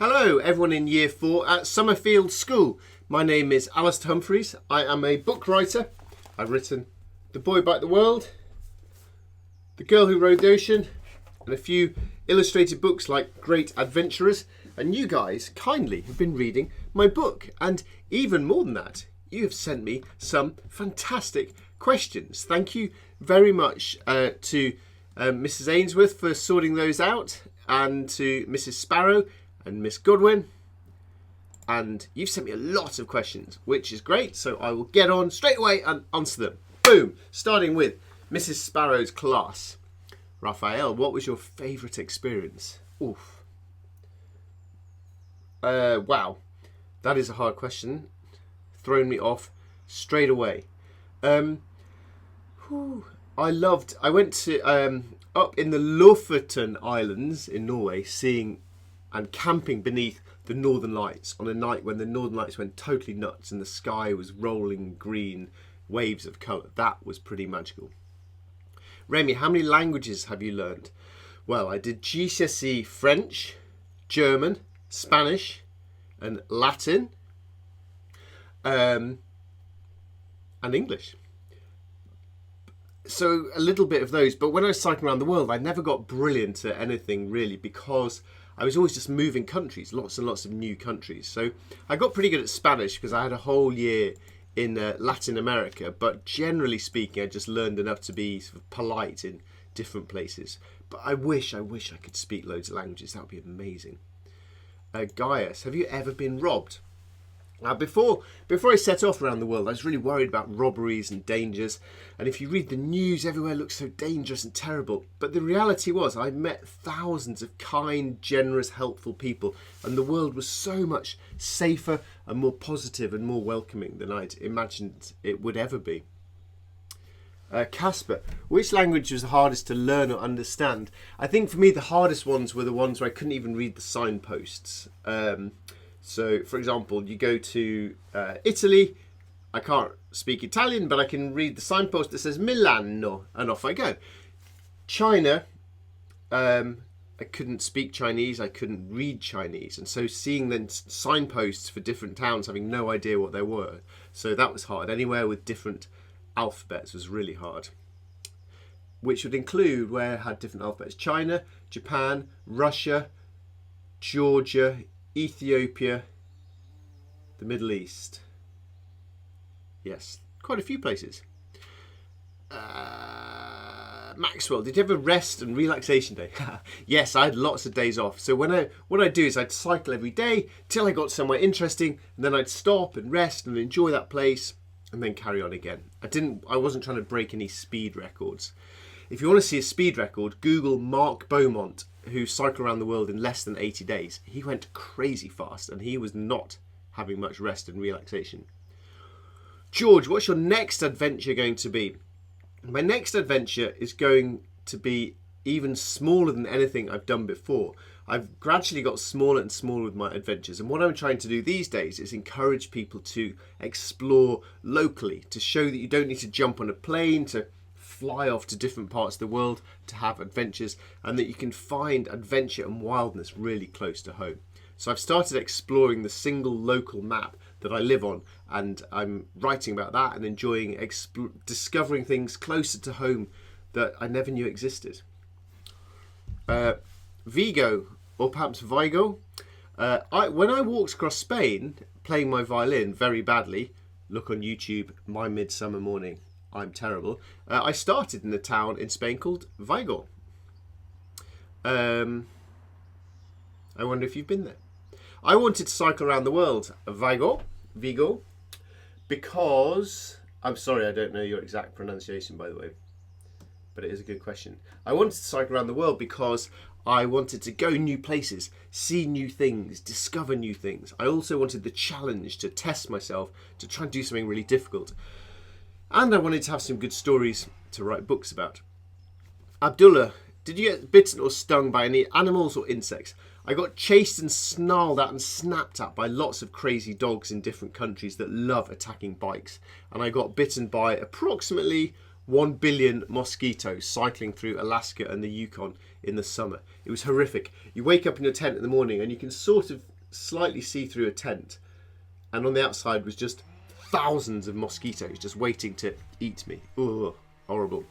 Hello, everyone in Year 4 at Summerfield School. My name is Alistair Humphreys. I am a book writer. I've written The Boy Bite the World, The Girl Who Rode the Ocean, and a few illustrated books like Great Adventurers. And you guys kindly have been reading my book. And even more than that, you have sent me some fantastic questions. Thank you very much to Mrs. Ainsworth for sorting those out, and to Mrs. Sparrow and Miss Goodwin. And you've sent me a lot of questions, which is great, so I will get on straight away and answer them. Boom! Starting with Mrs. Sparrow's class. Raphael, what was your favourite experience? Oof. Wow. That is a hard question. Thrown me off straight away. I went to up in the Lofoten Islands in Norway, seeing and camping beneath the Northern Lights on a night when the Northern Lights went totally nuts and the sky was rolling green waves of colour. That was pretty magical. Remy, how many languages have you learned? Well, I did GCSE French, German, Spanish and Latin, and English. So a little bit of those, but when I was cycling around the world, I never got brilliant at anything really, because I was always just moving countries, lots and lots of new countries. So I got pretty good at Spanish because I had a whole year in Latin America, but generally speaking, I just learned enough to be sort of polite in different places. But I wish I could speak loads of languages. That would be amazing. Gaius, have you ever been robbed? Now, before I set off around the world, I was really worried about robberies and dangers. And if you read the news, everywhere looks so dangerous and terrible. But the reality was, I met thousands of kind, generous, helpful people. And the world was so much safer and more positive and more welcoming than I'd imagined it would ever be. Casper, which language was the hardest to learn or understand? I think for me, the hardest ones were the ones where I couldn't even read the signposts. So, for example, you go to Italy. I can't speak Italian, but I can read the signpost that says Milano, and off I go. China, I couldn't speak Chinese, I couldn't read Chinese, and so seeing the signposts for different towns, having no idea what they were, so that was hard. Anywhere with different alphabets was really hard, which would include where it had different alphabets. China, Japan, Russia, Georgia, Ethiopia, the Middle East. Yes, quite a few places. Maxwell, did you have a rest and relaxation day? Yes, I had lots of days off. So what I'd do is I'd cycle every day till I got somewhere interesting, and then I'd stop and rest and enjoy that place and then carry on again. I wasn't trying to break any speed records. If you want to see a speed record, Google Mark Beaumont, who cycled around the world in less than 80 days. He went crazy fast and he was not having much rest and relaxation. George, what's your next adventure going to be? My next adventure is going to be even smaller than anything I've done before. I've gradually got smaller and smaller with my adventures, and what I'm trying to do these days is encourage people to explore locally, to show that you don't need to jump on a plane, to fly off to different parts of the world to have adventures, and that you can find adventure and wildness really close to home. So I've started exploring the single local map that I live on, and I'm writing about that and enjoying discovering things closer to home that I never knew existed. Vigo, or perhaps Vigo. When I walked across Spain playing my violin very badly, look on YouTube, My Midsummer Morning. I'm terrible. I started in a town in Spain called Vigo. I wonder if you've been there. I wanted to cycle around the world, Vigo, because... I'm sorry, I don't know your exact pronunciation, by the way, but it is a good question. I wanted to cycle around the world because I wanted to go new places, see new things, discover new things. I also wanted the challenge to test myself, to try and do something really difficult. And I wanted to have some good stories to write books about. Abdullah, did you get bitten or stung by any animals or insects? I got chased and snarled at and snapped at by lots of crazy dogs in different countries that love attacking bikes. And I got bitten by approximately 1 billion mosquitoes cycling through Alaska and the Yukon in the summer. It was horrific. You wake up in your tent in the morning and you can sort of slightly see through a tent, and on the outside was just thousands of mosquitoes just waiting to eat me. Ugh, horrible.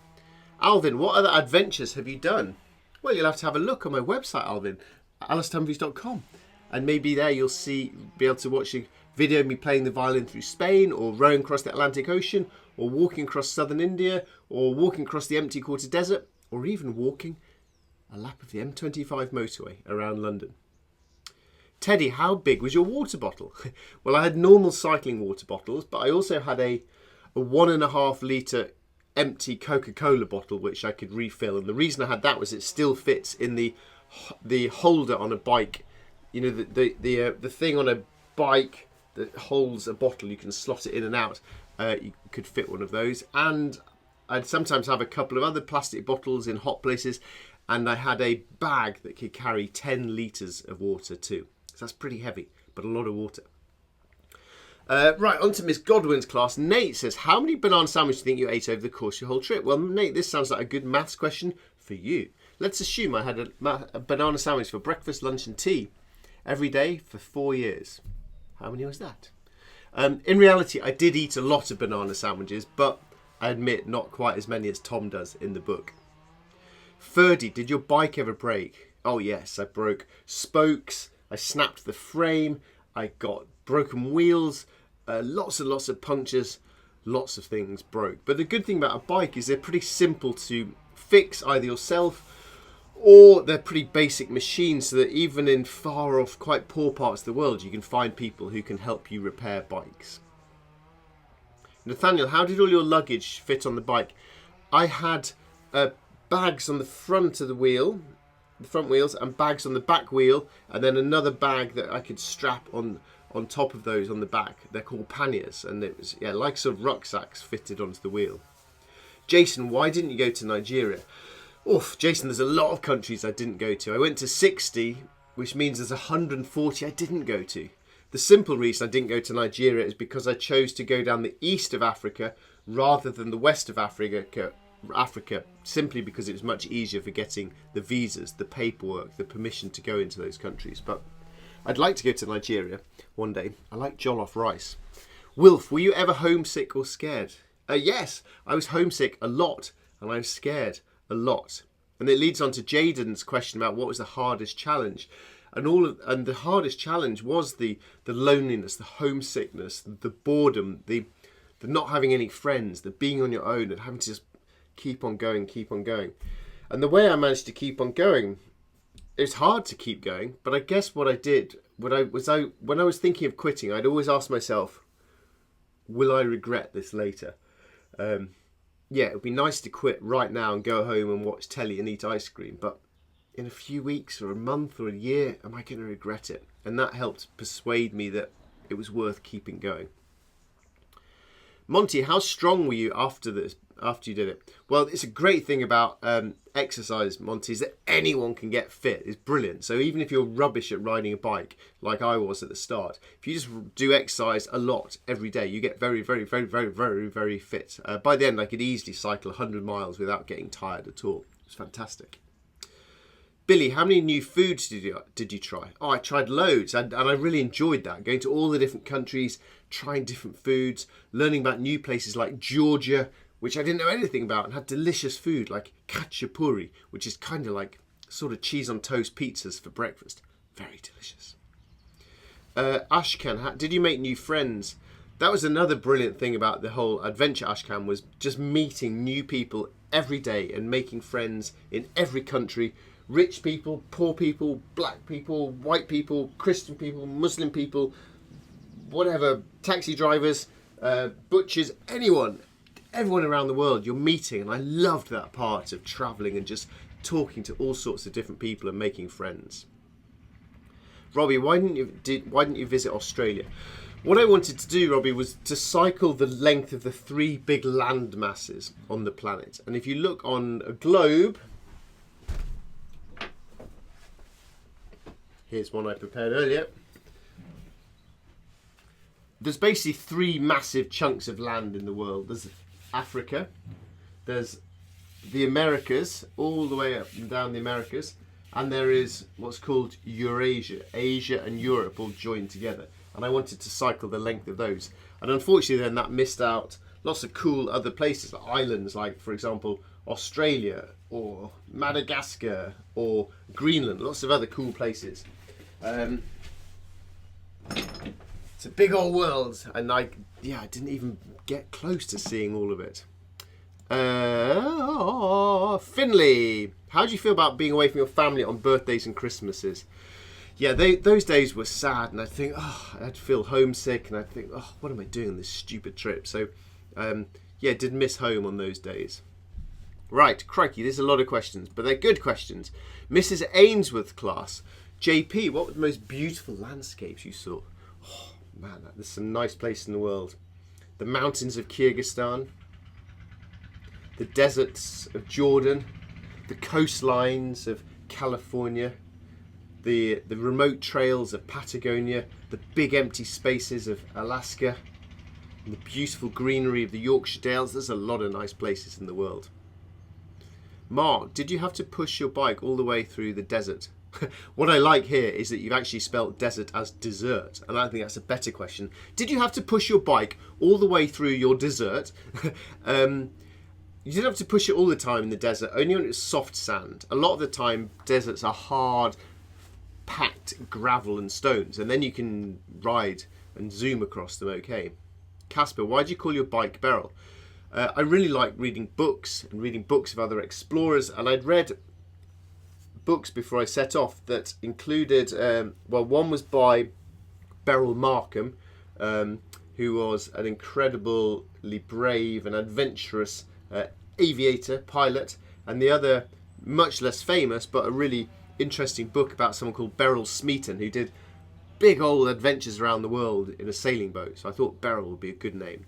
Alvin, what other adventures have you done? Well, you'll have to have a look on my website, Alvin, alistairhumphreys.com, and maybe there you'll be able to watch a video of me playing the violin through Spain, or rowing across the Atlantic Ocean, or walking across southern India, or walking across the empty quarter desert, or even walking a lap of the M25 motorway around London. Teddy, how big was your water bottle? Well, I had normal cycling water bottles, but I also had a 1.5 litre empty Coca-Cola bottle which I could refill. And the reason I had that was it still fits in the holder on a bike. You know, the thing on a bike that holds a bottle, you can slot it in and out. You could fit one of those. And I'd sometimes have a couple of other plastic bottles in hot places. And I had a bag that could carry 10 litres of water too. So that's pretty heavy, but a lot of water. Right, on to Miss Godwin's class. Nate says, how many banana sandwiches do you think you ate over the course of your whole trip? Well, Nate, this sounds like a good maths question for you. Let's assume I had a banana sandwich for breakfast, lunch and tea every day for 4 years. How many was that? In reality, I did eat a lot of banana sandwiches, but I admit not quite as many as Tom does in the book. Ferdy, did your bike ever break? Oh yes, I broke spokes, I snapped the frame, I got broken wheels, lots and lots of punctures, lots of things broke. But the good thing about a bike is they're pretty simple to fix either yourself, or they're pretty basic machines, so that even in far off, quite poor parts of the world, you can find people who can help you repair bikes. Nathaniel, how did all your luggage fit on the bike? I had bags on the front of the wheel, the front wheels, and bags on the back wheel, and then another bag that I could strap on top of those on the back. They're called panniers, and it was like sort of rucksacks fitted onto the wheel. Jason, why didn't you go to Nigeria? Oof, Jason, there's a lot of countries I didn't go to. I went to 60, which means there's 140 I didn't go to. The simple reason I didn't go to Nigeria is because I chose to go down the east of Africa rather than the west of Africa, simply because it was much easier for getting the visas, the paperwork, the permission to go into those countries. But I'd like to go to Nigeria one day. I like jollof rice. Wilf, were you ever homesick or scared? Yes, I was homesick a lot, and I was scared a lot. And it leads on to Jaden's question about what was the hardest challenge. And the hardest challenge was the loneliness, the homesickness, the boredom, the not having any friends, the being on your own and having to just keep on going. And the way I managed to keep on going, it's hard to keep going, but I guess what I did, when I was thinking of quitting, I'd always ask myself, will I regret this later? It would be nice to quit right now and go home and watch telly and eat ice cream, but in a few weeks or a month or a year, am I going to regret it? And that helped persuade me that it was worth keeping going. Monty, how strong were you after you did it? Well, it's a great thing about exercise, Monty, is that anyone can get fit. It's brilliant. So even if you're rubbish at riding a bike, like I was at the start, if you just do exercise a lot every day, you get very, very, very, very, very, very fit. By the end, I could easily cycle 100 miles without getting tired at all. It's fantastic. Billy, how many new foods did you try? Oh, I tried loads, and I really enjoyed that. Going to all the different countries, trying different foods, learning about new places like Georgia, which I didn't know anything about, and had delicious food like khachapuri, which is kind of like sort of cheese on toast pizzas for breakfast. Very delicious. Ashkan, did you make new friends? That was another brilliant thing about the whole adventure, Ashkan, was just meeting new people every day and making friends in every country. Rich people, poor people, black people, white people, Christian people, Muslim people, whatever, taxi drivers, butchers, everyone around the world you're meeting. And I loved that part of travelling and just talking to all sorts of different people and making friends. Robbie, why didn't you visit Australia? What I wanted to do, Robbie, was to cycle the length of the 3 big land masses on the planet. And if you look on a globe, here's one I prepared earlier. There's basically 3 massive chunks of land in the world. There's Africa, there's the Americas, all the way up and down the Americas, and there is what's called Eurasia. Asia and Europe all joined together. And I wanted to cycle the length of those. And unfortunately then that missed out lots of cool other places, like islands, like for example Australia or Madagascar or Greenland, lots of other cool places. It's a big old world, and I didn't even get close to seeing all of it. Finley, how do you feel about being away from your family on birthdays and Christmases? Yeah, those days were sad, and I'd think, I'd feel homesick, and I'd think, what am I doing on this stupid trip? So, did miss home on those days. Right, crikey, there's a lot of questions, but they're good questions. Mrs. Ainsworth class, JP, what were the most beautiful landscapes you saw? Oh, man, there's some nice places in the world. The mountains of Kyrgyzstan, the deserts of Jordan, the coastlines of California, the remote trails of Patagonia, the big empty spaces of Alaska, and the beautiful greenery of the Yorkshire Dales. There's a lot of nice places in the world. Mark, did you have to push your bike all the way through the desert? What I like here is that you've actually spelt desert as dessert, and I think that's a better question. Did you have to push your bike all the way through your dessert? You didn't have to push it all the time in the desert, only when it's soft sand. A lot of the time, deserts are hard, packed gravel and stones, and then you can ride and zoom across them okay. Casper, why do you call your bike Beryl? I really like reading books and reading books of other explorers, and I'd read books before I set off that included, one was by Beryl Markham, who was an incredibly brave and adventurous aviator, pilot, and the other, much less famous, but a really interesting book about someone called Beryl Smeaton, who did big old adventures around the world in a sailing boat. So I thought Beryl would be a good name.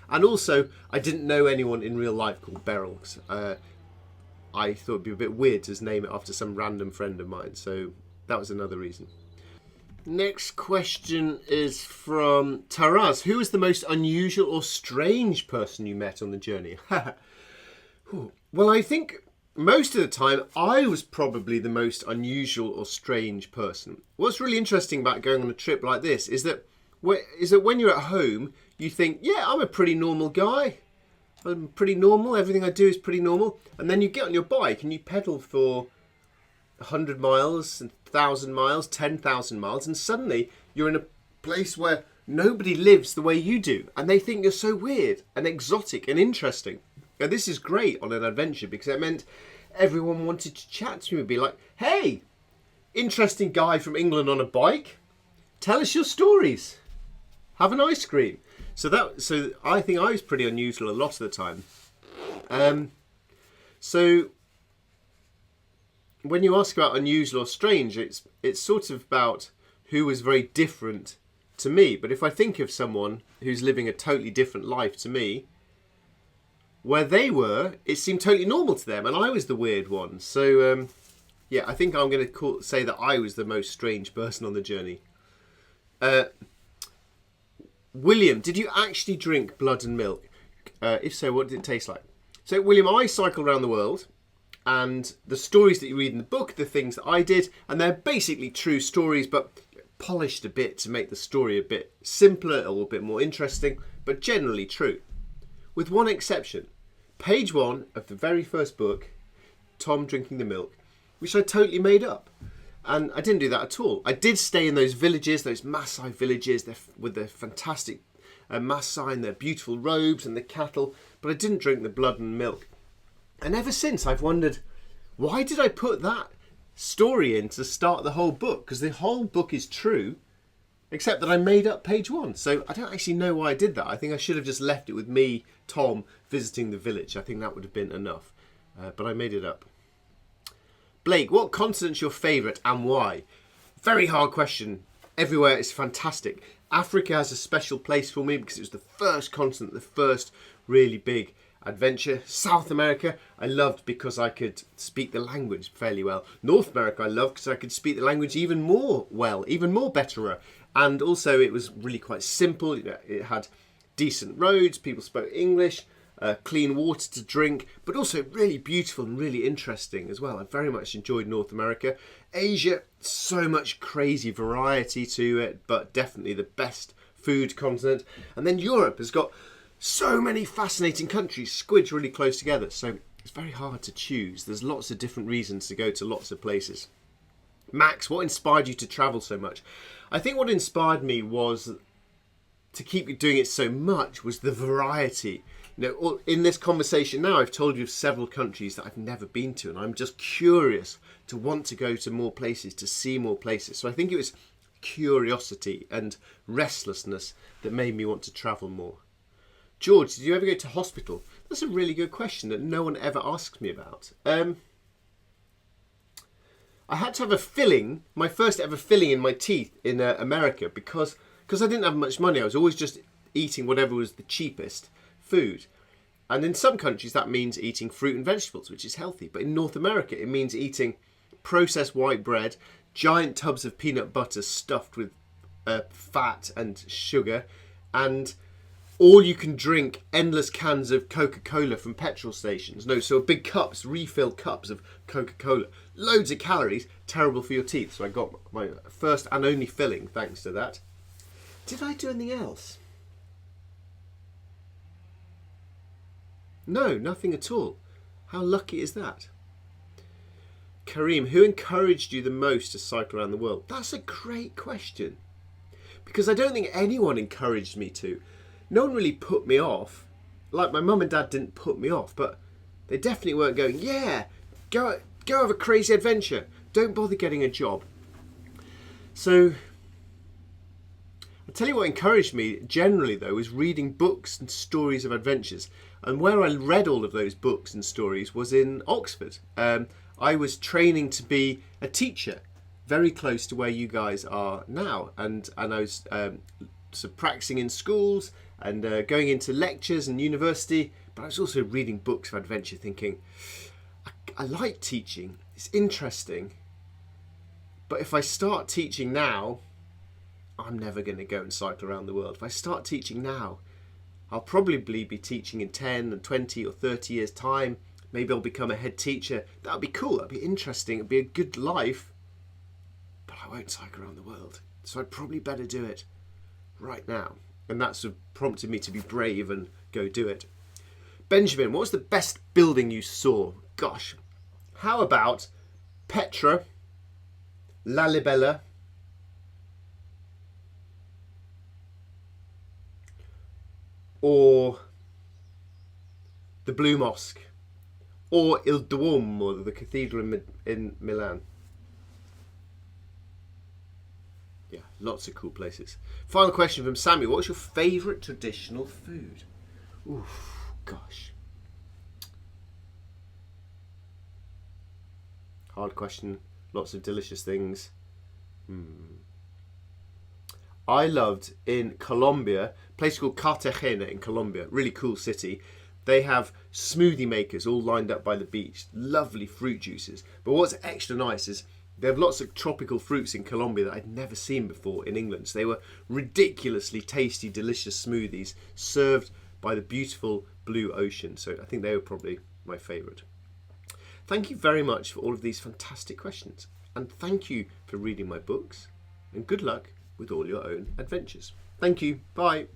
And also, I didn't know anyone in real life called Beryl. I thought it'd be a bit weird to name it after some random friend of mine. So that was another reason. Next question is from Taraz. Who is the most unusual or strange person you met on the journey? Well, I think most of the time I was probably the most unusual or strange person. What's really interesting about going on a trip like this is that when you're at home, you think, yeah, I'm a pretty normal guy. I'm pretty normal. Everything I do is pretty normal. And then you get on your bike and you pedal for 100 miles, 1,000 miles, 10,000 miles, and suddenly you're in a place where nobody lives the way you do. And they think you're so weird and exotic and interesting. And this is great on an adventure because it meant everyone wanted to chat to me and be like, hey, interesting guy from England on a bike. Tell us your stories. Have an ice cream. So I think I was pretty unusual a lot of the time. So when you ask about unusual or strange, it's sort of about who was very different to me. But if I think of someone who's living a totally different life to me, where they were, it seemed totally normal to them, and I was the weird one. So I think I'm going to say that I was the most strange person on the journey. William, did you actually drink blood and milk? If so, what did it taste like? So, William, I cycle around the world, and the stories that you read in the book, the things that I did, and they're basically true stories, but polished a bit to make the story a bit simpler or a bit more interesting, but generally true. With one exception. Page 1 of the very first book, Tom drinking the milk, which I totally made up. And I didn't do that at all. I did stay in those villages, those Maasai villages, with their fantastic Maasai and their beautiful robes and the cattle, but I didn't drink the blood and milk. And ever since, I've wondered, why did I put that story in to start the whole book? Because the whole book is true, except that I made up page 1. So I don't actually know why I did that. I think I should have just left it with me, Tom, visiting the village. I think that would have been enough. But I made it up. Blake, what continent's your favourite and why? Very hard question. Everywhere is fantastic. Africa has a special place for me because it was the first continent, the first really big adventure. South America, I loved because I could speak the language fairly well. North America, I loved because I could speak the language even more well, even more betterer. And also it was really quite simple. It had decent roads, people spoke English. clean water to drink, but also really beautiful and really interesting as well. I very much enjoyed North America. Asia, so much crazy variety to it, but definitely the best food continent. And then Europe has got so many fascinating countries squidged really close together, so it's very hard to choose. There's lots of different reasons to go to lots of places. Max, what inspired you to travel so much? I think what inspired me was to keep doing it so much was the variety. You know, in this conversation now, I've told you of several countries that I've never been to, and I'm just curious to want to go to more places, to see more places. So I think it was curiosity and restlessness that made me want to travel more. George, did you ever go to hospital? That's a really good question that no one ever asks me about. I had to have a filling, my first ever filling in my teeth in America because I didn't have much money. I was always just eating whatever was the cheapest food. And in some countries that means eating fruit and vegetables, which is healthy. But in North America it means eating processed white bread, giant tubs of peanut butter stuffed with fat and sugar, and all you can drink endless cans of Coca-Cola from petrol stations. No, so big cups, refilled cups of Coca-Cola. Loads of calories, terrible for your teeth. So I got my first and only filling thanks to that. Did I do anything else? No, nothing at all. How lucky is that? Kareem, who encouraged you the most to cycle around the world? That's a great question. Because I don't think anyone encouraged me to. No one really put me off. Like my mum and dad didn't put me off, but they definitely weren't going, yeah, go have a crazy adventure. Don't bother getting a job. So I'll tell you what encouraged me generally though was reading books and stories of adventures. And where I read all of those books and stories was in Oxford. I was training to be a teacher, very close to where you guys are now. And I was practicing in schools and going into lectures and university. But I was also reading books of adventure thinking, I like teaching, it's interesting. But if I start teaching now, I'm never going to go and cycle around the world. If I start teaching now, I'll probably be teaching in 10 and 20 or 30 years time. Maybe I'll become a head teacher. That'll be cool. That'll be interesting. It'll be a good life. But I won't cycle around the world. So I'd probably better do it right now. And that's what prompted me to be brave and go do it. Benjamin, what was the best building you saw? Gosh, how about Petra, Lalibela, or the Blue Mosque, or Il Duomo, the cathedral in Milan. Yeah, lots of cool places. Final question from Sammy. What's your favourite traditional food? Oof, gosh. Hard question. Lots of delicious things. I loved in Colombia, a place called Cartagena in Colombia, really cool city. They have smoothie makers all lined up by the beach, lovely fruit juices. But what's extra nice is they have lots of tropical fruits in Colombia that I'd never seen before in England. So they were ridiculously tasty, delicious smoothies served by the beautiful blue ocean. So I think they were probably my favourite. Thank you very much for all of these fantastic questions. And thank you for reading my books. And good luck with all your own adventures. Thank you. Bye.